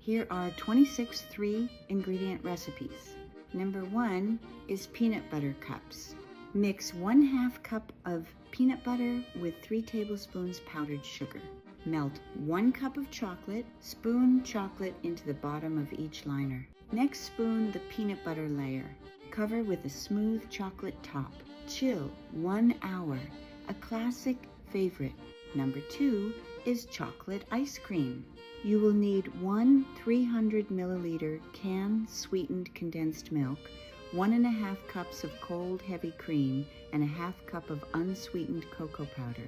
Here are 26 3-ingredient recipes. Number 1 is peanut butter cups. Mix 1/2 cup of peanut butter with 3 tablespoons powdered sugar. Melt 1 cup of chocolate, spoon chocolate into the bottom of each liner. Next, spoon the peanut butter layer. Cover with a smooth chocolate top. Chill 1 hour, a classic favorite. Number 2 is chocolate ice cream. You will need 1 300 milliliter can sweetened condensed milk, 1½ cups of cold heavy cream, and a 1/2 cup of unsweetened cocoa powder.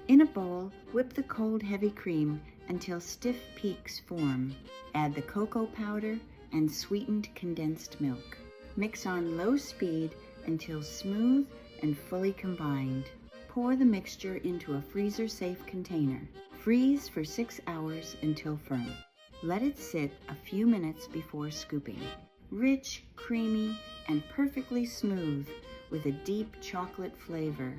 In a bowl, whip the cold heavy cream until stiff peaks form. Add the cocoa powder and sweetened condensed milk. Mix on low speed until smooth and fully combined. Pour the mixture into a freezer-safe container. Freeze for 6 hours until firm. Let it sit a few minutes before scooping. Rich, creamy, and perfectly smooth with a deep chocolate flavor.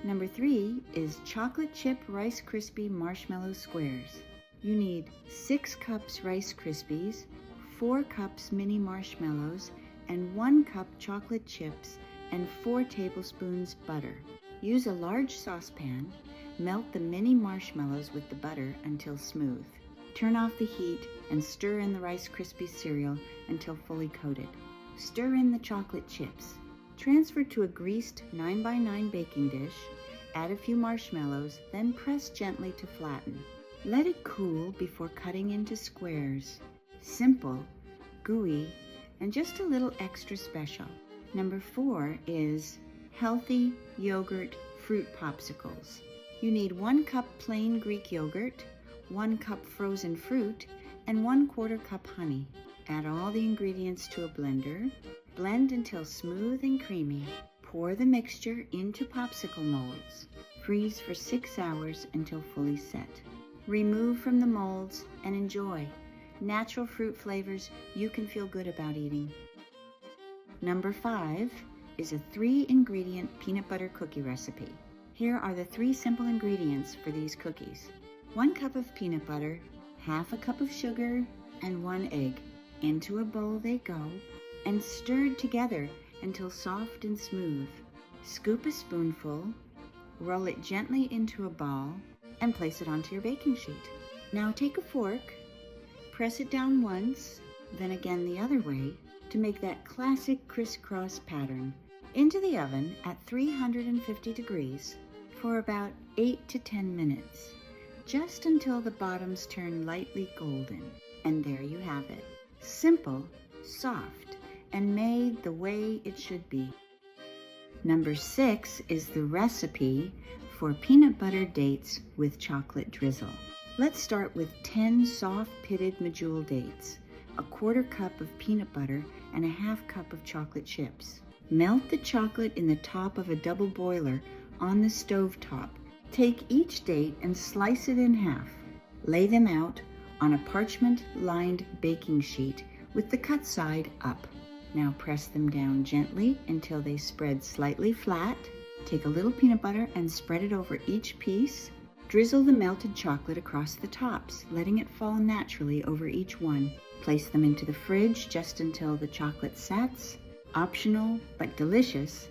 Number 3 is chocolate chip Rice Krispie marshmallow squares. You need 6 cups Rice Krispies, 4 cups mini marshmallows, and 1 cup chocolate chips and 4 tablespoons butter. Use a large saucepan. Melt the mini marshmallows with the butter until smooth. Turn off the heat and stir in the Rice Krispie cereal until fully coated. Stir in the chocolate chips. Transfer to a greased 9x9 baking dish. Add a few marshmallows, then press gently to flatten. Let it cool before cutting into squares. Simple, gooey, and just a little extra special. Number 4 is healthy yogurt fruit popsicles. You need 1 cup plain Greek yogurt, 1 cup frozen fruit, and 1/4 cup honey. Add all the ingredients to a blender. Blend until smooth and creamy. Pour the mixture into popsicle molds. Freeze for 6 hours until fully set. Remove from the molds and enjoy. Natural fruit flavors you can feel good about eating. Number 5 is a 3-ingredient peanut butter cookie recipe. Here are the 3 simple ingredients for these cookies. 1 cup of peanut butter, 1/2 cup of sugar, and 1 egg. Into a bowl they go, and stirred together until soft and smooth. Scoop a spoonful, roll it gently into a ball, and place it onto your baking sheet. Now take a fork, press it down once, then again the other way, to make that classic crisscross pattern. Into the oven at 350 degrees for about 8 to 10 minutes, just until the bottoms turn lightly golden. And there you have it. Simple, soft, and made the way it should be. Number 6 is the recipe for peanut butter dates with chocolate drizzle. Let's start with 10 soft pitted medjool dates, a 1/4 cup of peanut butter, and a 1/2 cup of chocolate chips. Melt the chocolate in the top of a double boiler on the stove top. Take each date and slice it in half. Lay them out on a parchment-lined baking sheet with the cut side up. Now press them down gently until they spread slightly flat. Take a little peanut butter and spread it over each piece. Drizzle the melted chocolate across the tops, letting it fall naturally over each one. Place them into the fridge just until the chocolate sets. Optional, but delicious,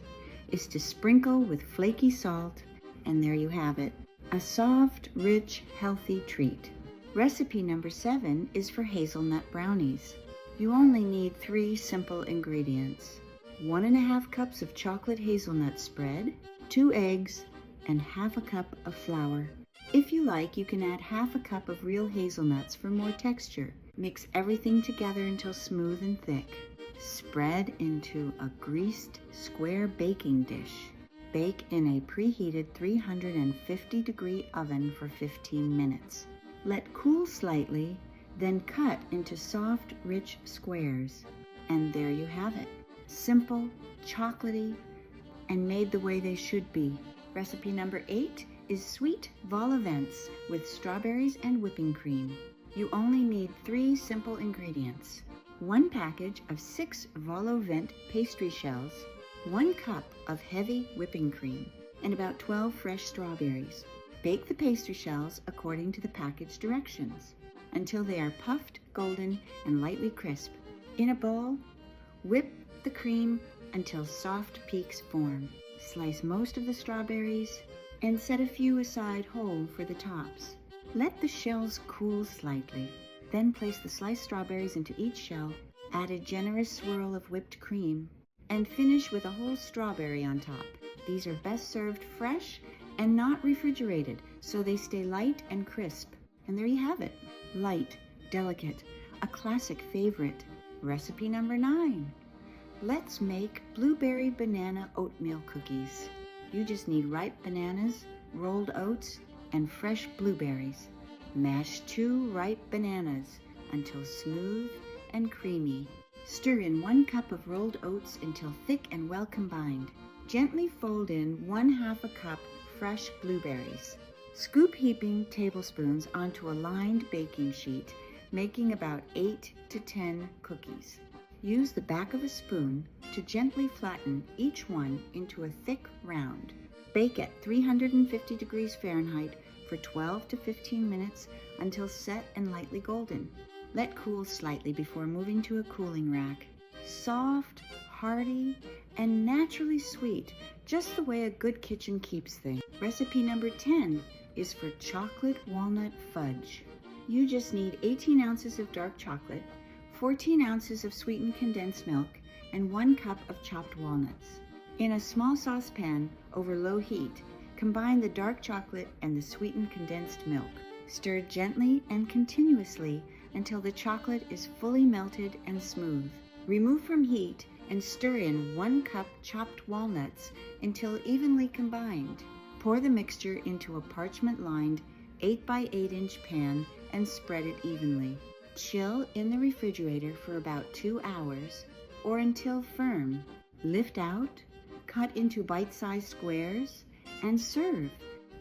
is to sprinkle with flaky salt, and there you have it. A soft, rich, healthy treat. Recipe number 7 is for hazelnut brownies. You only need 3 simple ingredients. 1½ cups of chocolate hazelnut spread, 2 eggs, and 1/2 cup of flour. If you like, you can add 1/2 cup of real hazelnuts for more texture. Mix everything together until smooth and thick. Spread into a greased square baking dish. Bake in a preheated 350-degree oven for 15 minutes. Let cool slightly, then cut into soft, rich squares. And there you have it. Simple, chocolatey, and made the way they should be. Recipe number 8 is sweet vol au vents with strawberries and whipping cream. You only need 3 simple ingredients. 1 package of 6 vol au vent pastry shells, 1 cup of heavy whipping cream, and about 12 fresh strawberries. Bake the pastry shells according to the package directions. until they are puffed, golden, and lightly crisp. In a bowl, whip the cream until soft peaks form. Slice most of the strawberries and set a few aside whole for the tops. Let the shells cool slightly. Then place the sliced strawberries into each shell, add a generous swirl of whipped cream, and finish with a whole strawberry on top. These are best served fresh and not refrigerated, so they stay light and crisp. And there you have it. Light, delicate, a classic favorite. Recipe number 9. Let's make blueberry banana oatmeal cookies. You just need ripe bananas, rolled oats, and fresh blueberries. Mash 2 ripe bananas until smooth and creamy. Stir in 1 cup of rolled oats until thick and well combined. Gently fold in 1/2 cup fresh blueberries. Scoop heaping tablespoons onto a lined baking sheet, making about 8 to 10 cookies. Use the back of a spoon to gently flatten each one into a thick round. Bake at 350 degrees Fahrenheit for 12 to 15 minutes until set and lightly golden. Let cool slightly before moving to a cooling rack. Soft, hearty, and naturally sweet, just the way a good kitchen keeps things. Recipe number 10 is for chocolate walnut fudge. You just need 18 ounces of dark chocolate, 14 ounces of sweetened condensed milk, and 1 cup of chopped walnuts. In a small saucepan over low heat, combine the dark chocolate and the sweetened condensed milk. Stir gently and continuously until the chocolate is fully melted and smooth. Remove from heat and stir in 1 cup chopped walnuts until evenly combined. Pour the mixture into a parchment-lined 8 by 8 inch pan and spread it evenly. Chill in the refrigerator for about 2 hours or until firm. Lift out, cut into bite-sized squares, and serve.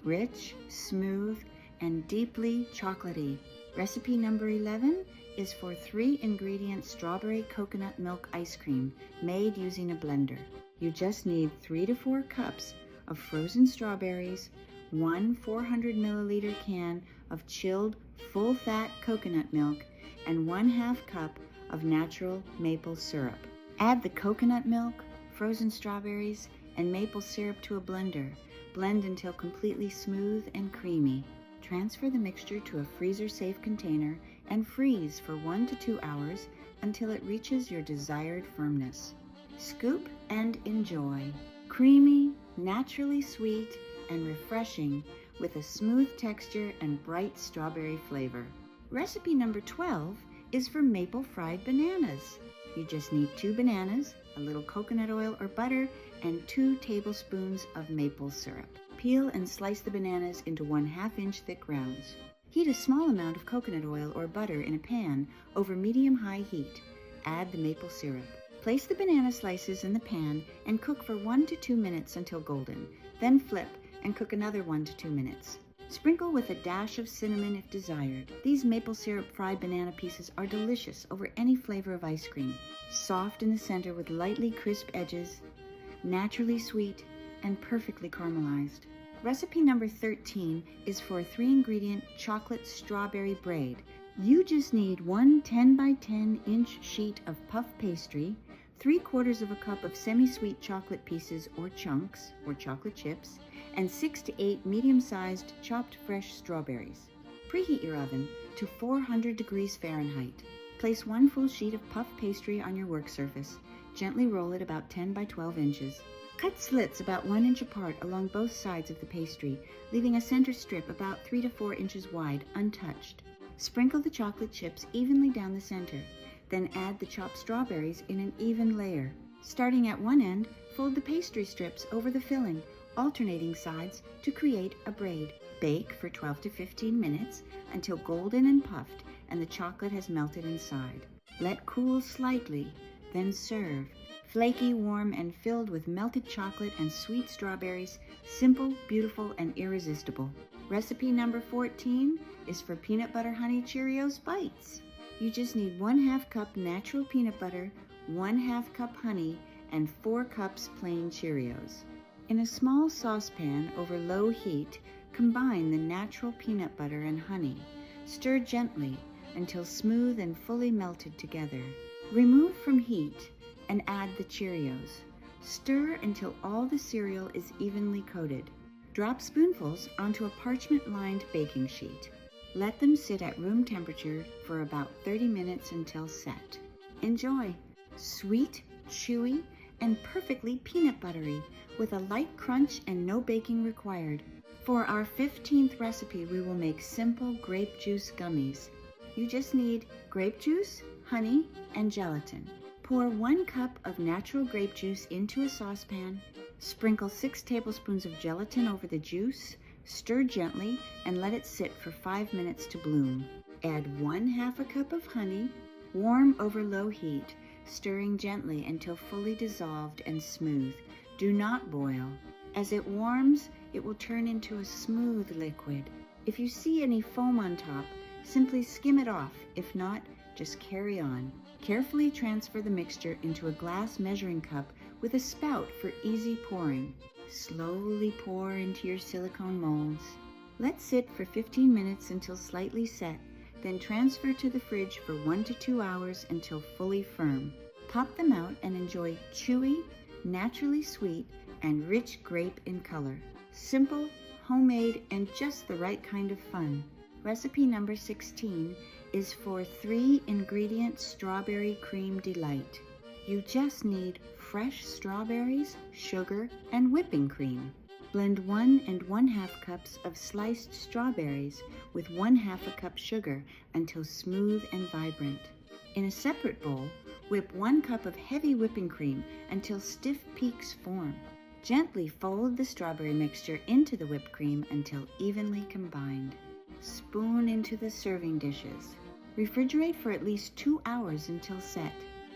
Rich, smooth, and deeply chocolatey. Recipe number 11 is for 3-ingredient strawberry coconut milk ice cream made using a blender. You just need 3 to 4 cups of frozen strawberries, 1 400 milliliter can of chilled full-fat coconut milk, and 1/2 cup of natural maple syrup. Add the coconut milk, frozen strawberries, and maple syrup to a blender. Blend until completely smooth and creamy. Transfer the mixture to a freezer-safe container and freeze for 1 to 2 hours until it reaches your desired firmness. Scoop and enjoy. Creamy, naturally sweet, and refreshing with a smooth texture and bright strawberry flavor. Recipe number 12 is for maple fried bananas. You just need 2 bananas, a little coconut oil or butter, and 2 tablespoons of maple syrup. Peel and slice the bananas into 1/2 inch thick rounds. Heat a small amount of coconut oil or butter in a pan over medium-high heat. Add the maple syrup. Place the banana slices in the pan and cook for 1 to 2 minutes until golden. Then flip and cook another 1 to 2 minutes. Sprinkle with a dash of cinnamon if desired. These maple syrup fried banana pieces are delicious over any flavor of ice cream. Soft in the center with lightly crisp edges, naturally sweet, and perfectly caramelized. Recipe number 13 is for a 3-ingredient chocolate strawberry braid. You just need 1 10 by 10 inch sheet of puff pastry, 3/4 of a cup of semi-sweet chocolate pieces or chunks or chocolate chips, and 6 to 8 medium-sized chopped fresh strawberries. Preheat your oven to 400 degrees Fahrenheit. Place 1 full sheet of puff pastry on your work surface. Gently roll it about 10 by 12 inches. Cut slits about 1 inch apart along both sides of the pastry, leaving a center strip about 3 to 4 inches wide, untouched. Sprinkle the chocolate chips evenly down the center, then add the chopped strawberries in an even layer. Starting at one end, fold the pastry strips over the filling, alternating sides to create a braid. Bake for 12 to 15 minutes until golden and puffed and the chocolate has melted inside. Let cool slightly, then serve. Flaky, warm, and filled with melted chocolate and sweet strawberries, simple, beautiful, and irresistible. Recipe number 14 is for peanut butter honey Cheerios bites. You just need 1/2 cup natural peanut butter, 1/2 cup honey, and 4 cups plain Cheerios. In a small saucepan over low heat, combine the natural peanut butter and honey. Stir gently until smooth and fully melted together. Remove from heat and add the Cheerios. Stir until all the cereal is evenly coated. Drop spoonfuls onto a parchment-lined baking sheet. Let them sit at room temperature for about 30 minutes until set. Enjoy! Sweet, chewy, and perfectly peanut buttery with a light crunch and no baking required. For our 15th recipe, we will make simple grape juice gummies. You just need grape juice, honey, and gelatin. Pour 1 cup of natural grape juice into a saucepan. Sprinkle 6 tablespoons of gelatin over the juice. Stir gently and let it sit for 5 minutes to bloom. Add 1/2 cup of honey. Warm over low heat, stirring gently until fully dissolved and smooth. Do not boil. As it warms, it will turn into a smooth liquid. If you see any foam on top, simply skim it off. If not, just carry on. Carefully transfer the mixture into a glass measuring cup with a spout for easy pouring. Slowly pour into your silicone molds. Let sit for 15 minutes until slightly set, then transfer to the fridge for 1 to 2 hours until fully firm. Pop them out and enjoy chewy, naturally sweet, and rich grape in color. Simple, homemade, and just the right kind of fun. Recipe number 16 is for 3-ingredient strawberry cream delight. You just need fresh strawberries, sugar, and whipping cream. Blend 1 1/2 cups of sliced strawberries with 1/2 cup sugar until smooth and vibrant. In a separate bowl, whip 1 cup of heavy whipping cream until stiff peaks form. Gently fold the strawberry mixture into the whipped cream until evenly combined. Spoon into the serving dishes. Refrigerate for at least 2 hours until set.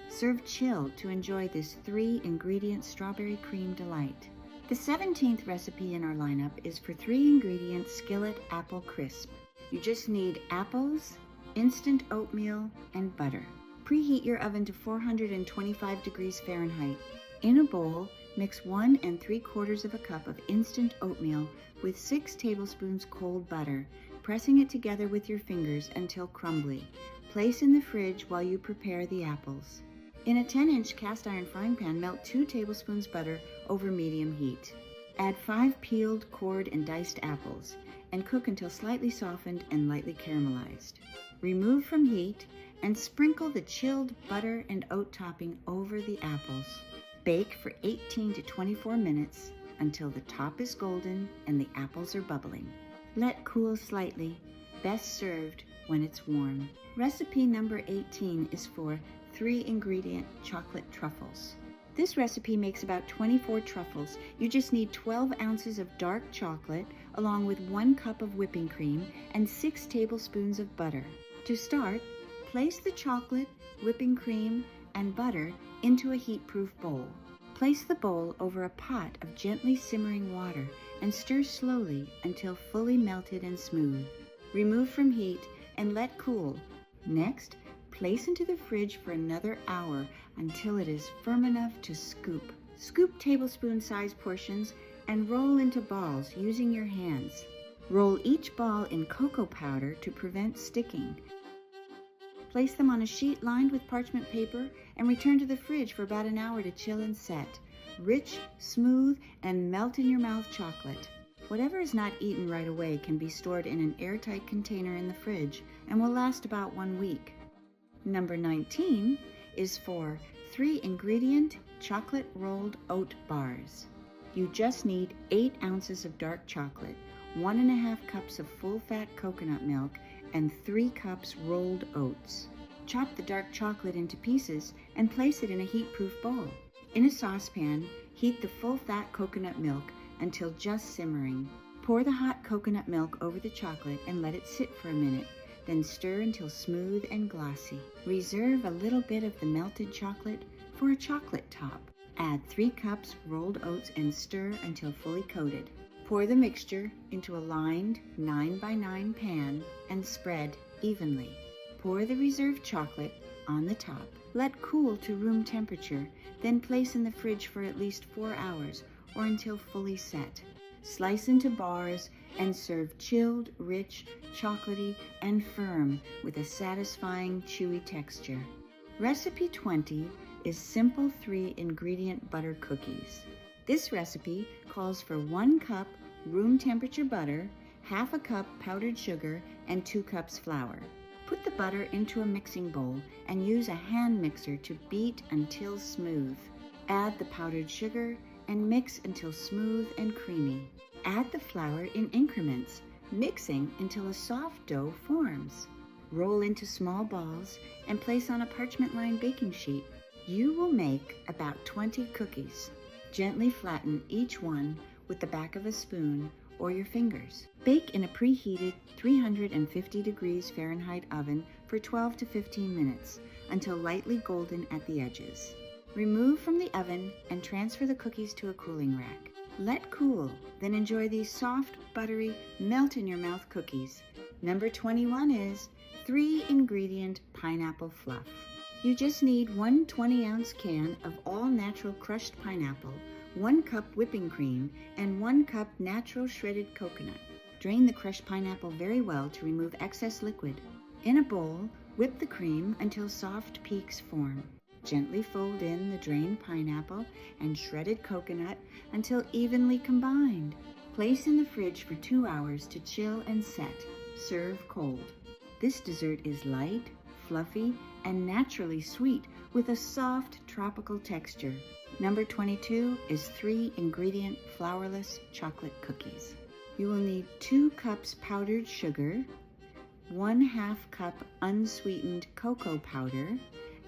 Serve chilled to enjoy this 3-ingredient strawberry cream delight. The 17th recipe in our lineup is for 3-ingredient Skillet apple crisp. You just need apples, instant oatmeal, and butter. Preheat your oven to 425 degrees Fahrenheit. In a bowl, mix 1 3/4 cup of instant oatmeal with 6 tablespoons cold butter, pressing it together with your fingers until crumbly. Place in the fridge while you prepare the apples. In a 10-inch cast iron frying pan, melt 2 tablespoons butter over medium heat. Add 5 peeled, cored, and diced apples, and cook until slightly softened and lightly caramelized. Remove from heat and sprinkle the chilled butter and oat topping over the apples. Bake for 18 to 24 minutes until the top is golden and the apples are bubbling. Let cool slightly, best served when it's warm. Recipe number 18 is for 3-ingredient chocolate truffles. This recipe makes about 24 truffles. You just need 12 ounces of dark chocolate along with 1 cup of whipping cream and 6 tablespoons of butter. To start, place the chocolate, whipping cream, and butter into a heat-proof bowl. Place the bowl over a pot of gently simmering water and stir slowly until fully melted and smooth. Remove from heat and let cool. Next, place into the fridge for another hour until it is firm enough to scoop. Scoop tablespoon-sized portions and roll into balls using your hands. Roll each ball in cocoa powder to prevent sticking. Place them on a sheet lined with parchment paper and return to the fridge for about an hour to chill and set. Rich, smooth, and melt-in-your-mouth chocolate. Whatever is not eaten right away can be stored in an airtight container in the fridge and will last about 1 week. Number 19 is for 3-ingredient chocolate rolled oat bars. You just need 8 ounces of dark chocolate, 1 1/2 cups of full-fat coconut milk, and 3 cups rolled oats. Chop the dark chocolate into pieces and place it in a heat-proof bowl. In a saucepan, heat the full-fat coconut milk until just simmering. Pour the hot coconut milk over the chocolate and let it sit for a minute, then stir until smooth and glossy. Reserve a little bit of the melted chocolate for a chocolate top. Add 3 cups rolled oats and stir until fully coated. Pour the mixture into a lined 9x9 pan and spread evenly. Pour the reserved chocolate on the top. Let cool to room temperature, then place in the fridge for at least 4 hours or until fully set. Slice into bars and serve chilled, rich, chocolatey, and firm with a satisfying, chewy texture. Recipe 20 is simple 3-ingredient butter cookies. This recipe calls for 1 cup room temperature butter, half a cup powdered sugar, and 2 cups flour. Put the butter into a mixing bowl and use a hand mixer to beat until smooth. Add the powdered sugar and mix until smooth and creamy. Add the flour in increments, mixing until a soft dough forms. Roll into small balls and place on a parchment-lined baking sheet. You will make about 20 cookies. Gently flatten each one with the back of a spoon or your fingers. Bake in a preheated 350 degrees Fahrenheit oven for 12 to 15 minutes until lightly golden at the edges. Remove from the oven and transfer the cookies to a cooling rack. Let cool, then enjoy these soft, buttery, melt-in-your-mouth cookies. Number 21 is 3-ingredient pineapple fluff. You just need 1 20-ounce can of all-natural crushed pineapple, 1 cup whipping cream, and 1 cup natural shredded coconut. Drain the crushed pineapple very well to remove excess liquid. In a bowl, whip the cream until soft peaks form. Gently fold in the drained pineapple and shredded coconut until evenly combined. Place in the fridge for 2 hours to chill and set. Serve cold. This dessert is light, fluffy, and naturally sweet with a soft tropical texture. Number 22 is 3-ingredient flourless chocolate cookies. You will need 2 cups powdered sugar, 1/2 cup unsweetened cocoa powder,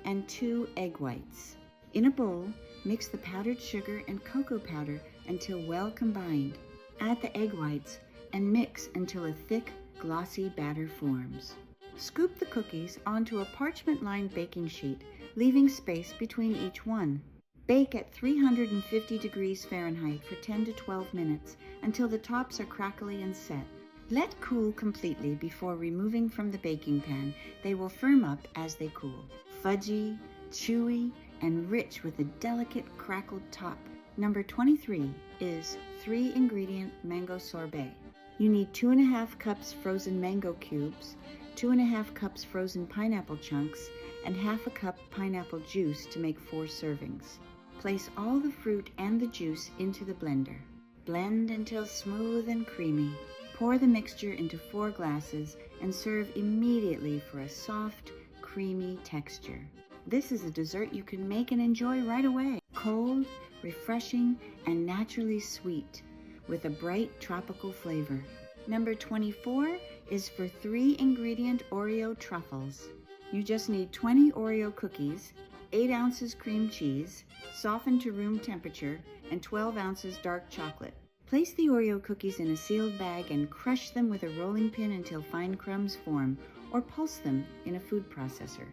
and 2 egg whites. In a bowl, mix the powdered sugar and cocoa powder until well combined. Add the egg whites and mix until a thick, glossy batter forms. Scoop the cookies onto a parchment-lined baking sheet, leaving space between each one. Bake at 350 degrees Fahrenheit for 10 to 12 minutes until the tops are crackly and set. Let cool completely before removing from the baking pan. They will firm up as they cool. Fudgy, chewy, and rich with a delicate crackled top. Number 23 is 3-ingredient mango sorbet. You need 2.5 cups frozen mango cubes, 2.5 cups frozen pineapple chunks, and 1/2 cup pineapple juice to make 4 servings. Place all the fruit and the juice into the blender. Blend until smooth and creamy. Pour the mixture into 4 glasses and serve immediately for a soft, creamy texture. This is a dessert you can make and enjoy right away. Cold, refreshing, and naturally sweet with a bright tropical flavor. Number 24 is for 3-ingredient Oreo Truffles. You just need 20 Oreo cookies, 8 ounces cream cheese, softened to room temperature, and 12 ounces dark chocolate. Place the Oreo cookies in a sealed bag and crush them with a rolling pin until fine crumbs form, or pulse them in a food processor.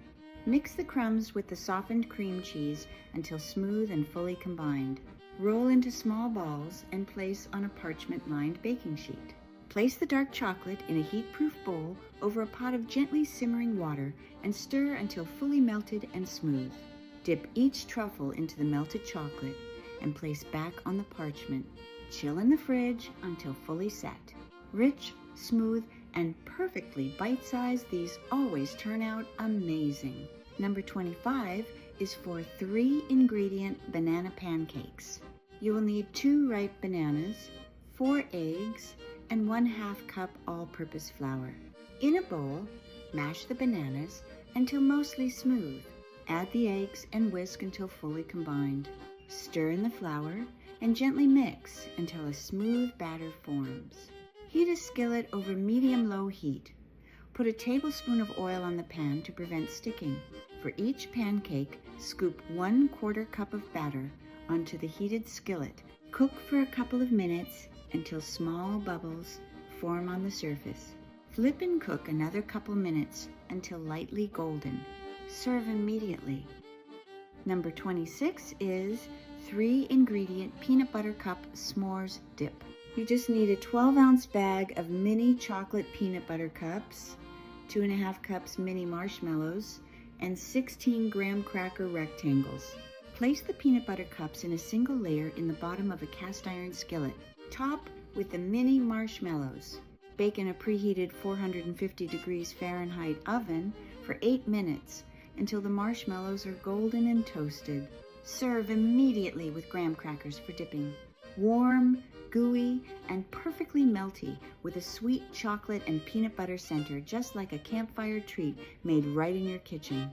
Mix the crumbs with the softened cream cheese until smooth and fully combined. Roll into small balls and place on a parchment-lined baking sheet. Place the dark chocolate in a heat-proof bowl over a pot of gently simmering water and stir until fully melted and smooth. Dip each truffle into the melted chocolate and place back on the parchment. Chill in the fridge until fully set. Rich, smooth, and perfectly bite-sized, these always turn out amazing. Number 25 is for 3-ingredient banana pancakes. You will need 2 ripe bananas, 4 eggs, and 1/2 cup all-purpose flour. In a bowl, mash the bananas until mostly smooth. Add the eggs and whisk until fully combined. Stir in the flour and gently mix until a smooth batter forms. Heat a skillet over medium-low heat. Put a tablespoon of oil on the pan to prevent sticking. For each pancake, scoop 1/4 cup of batter onto the heated skillet. Cook for a couple of minutes until small bubbles form on the surface. Flip and cook another couple minutes until lightly golden. Serve immediately. Number 26 is 3-ingredient peanut butter cup s'mores dip. You just need a 12-ounce bag of mini chocolate peanut butter cups, 2.5 cups mini marshmallows, and 16 graham cracker rectangles. Place the peanut butter cups in a single layer in the bottom of a cast iron skillet. Top with the mini marshmallows. Bake in a preheated 450 degrees Fahrenheit oven for 8 minutes until the marshmallows are golden and toasted. Serve immediately with graham crackers for dipping. Warm, gooey, and perfectly melty with a sweet chocolate and peanut butter center, just like a campfire treat made right in your kitchen.